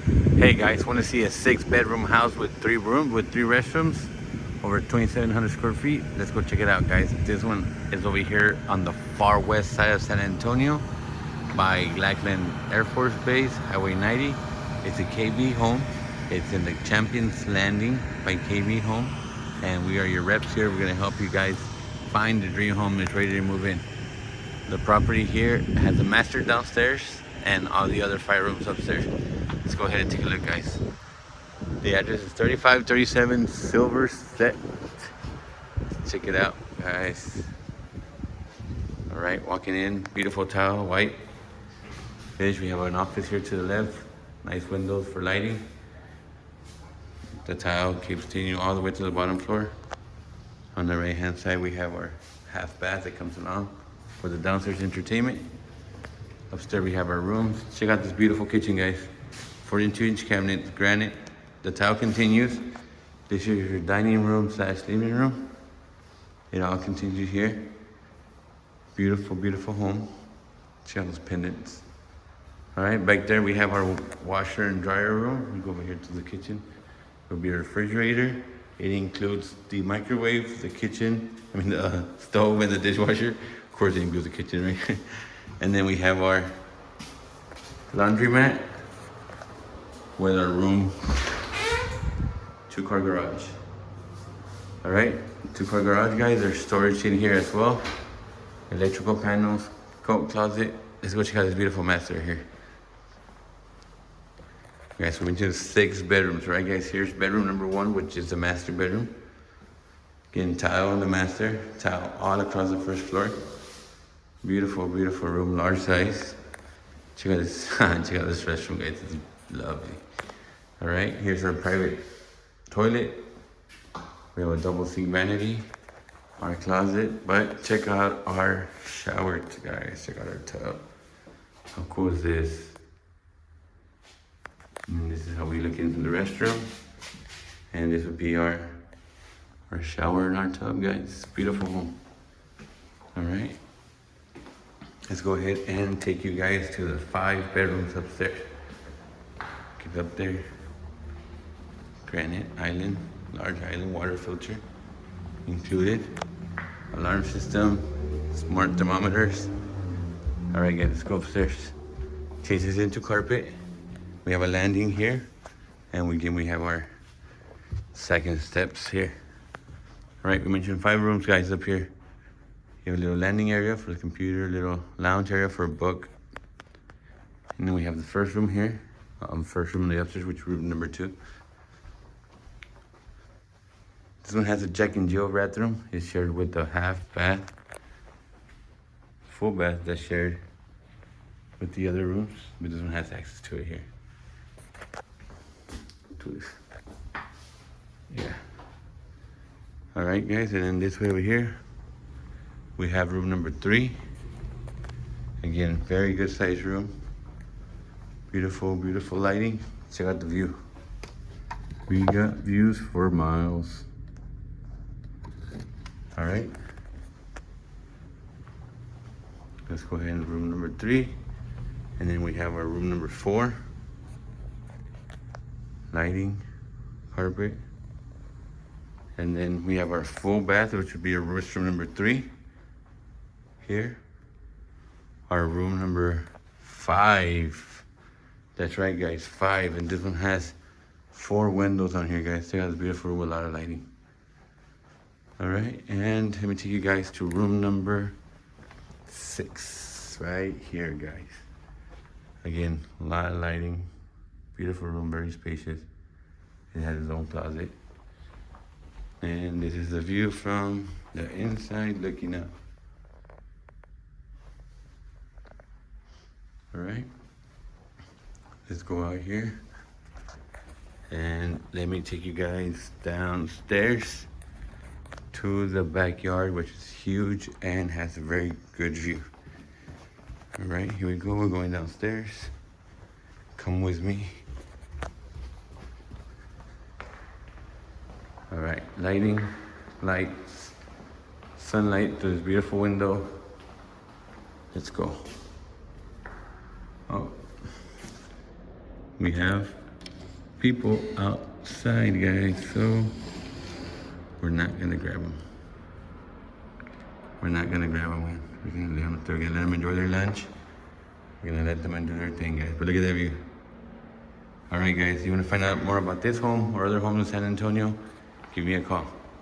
Hey guys, want to see a 6-bedroom house with 3 rooms, with 3 restrooms, over 2,700 square feet? Let's go check it out, guys. This one is over here on the far west side of San Antonio by Lackland Air Force Base, Highway 90. It's a KB home. It's in the Champions Landing by KB home. And we are your reps here. We're going to help you guys find the dream home that's ready to move in. The property here has a master downstairs and all the other 5 rooms upstairs. Let's go ahead and take a look, guys. The address is 3537 Silver Set. Check it out, guys. All right, walking in, beautiful tile, white finish. We have an office here to the left. Nice windows for lighting. The tile keeps continuing all the way to the bottom floor. On the right hand side, we have our half bath that comes along for the downstairs entertainment. Upstairs, we have our rooms. Check out this beautiful kitchen, guys. 42-inch cabinets, granite. The tile continues. This is your dining room / living room. It all continues here. Beautiful, beautiful home. Check out those pendants. All right, back there we have our washer and dryer room. We go over here to the kitchen. It'll be a refrigerator. It includes the microwave, the stove and the dishwasher. Of course, it includes the kitchen, right? And then we have our laundromat with our room, 2-car garage. All right, 2-car garage, guys. There's storage in here as well. Electrical panels, coat closet. Let's go check out this beautiful master here. Guys, we went to 6 bedrooms, right, guys? Here's bedroom number 1, which is the master bedroom. Again, tile on the master, tile all across the first floor. Beautiful, beautiful room, large size. Check out this, check out this restroom, guys. It's lovely. All right, here's our private toilet. We have a double sink vanity, our closet, but check out our shower, guys. Check out our tub. How cool is this? And this is how we look into the restroom. And this would be our shower and our tub, guys. Beautiful home. All right. Let's go ahead and take you guys to the 5 bedrooms upstairs. Get up there. Granite island, large island, water filter included. Alarm system, smart thermometers. All right, guys, let's go upstairs. Changes into carpet. We have a landing here, and we have our second steps here. All right, we mentioned 5 rooms, guys, up here. You have a little landing area for the computer, little lounge area for a book. And then we have the first room here. First room in the upstairs, which is room number 2. This one has a Jack and Jill bathroom. It's shared with the half bath. Full bath that's shared with the other rooms. But this one has access to it here. Yeah. All right, guys, and then this way over here, we have room number 3. Again, very good size room. Beautiful, beautiful lighting. Check out the view. We got views for miles. All right. Let's go ahead and room number 3. And then we have our room number 4. Lighting, carpet. And then we have our full bath, which would be our restroom number 3. Here. Our room number 5. That's right, guys, 5. And this one has 4 windows on here, guys. Check out this beautiful room with a lot of lighting. All right, and let me take you guys to room number 6, right here, guys. Again, a lot of lighting. Beautiful room, very spacious. It has its own closet. And this is the view from the inside looking out. All right, let's go out here. And let me take you guys downstairs to the backyard, which is huge and has a very good view. All right, here we go. We're going downstairs. Come with me. All right, lighting, lights, sunlight through this beautiful window. Let's go. Oh, we have people outside, guys, so we're not gonna grab them. We're not gonna grab them, man. We're gonna leave them. We're gonna let them enjoy their lunch. We're gonna let them do their thing, guys. But look at that view. All right, guys, you wanna find out more about this home or other homes in San Antonio? Give me a call.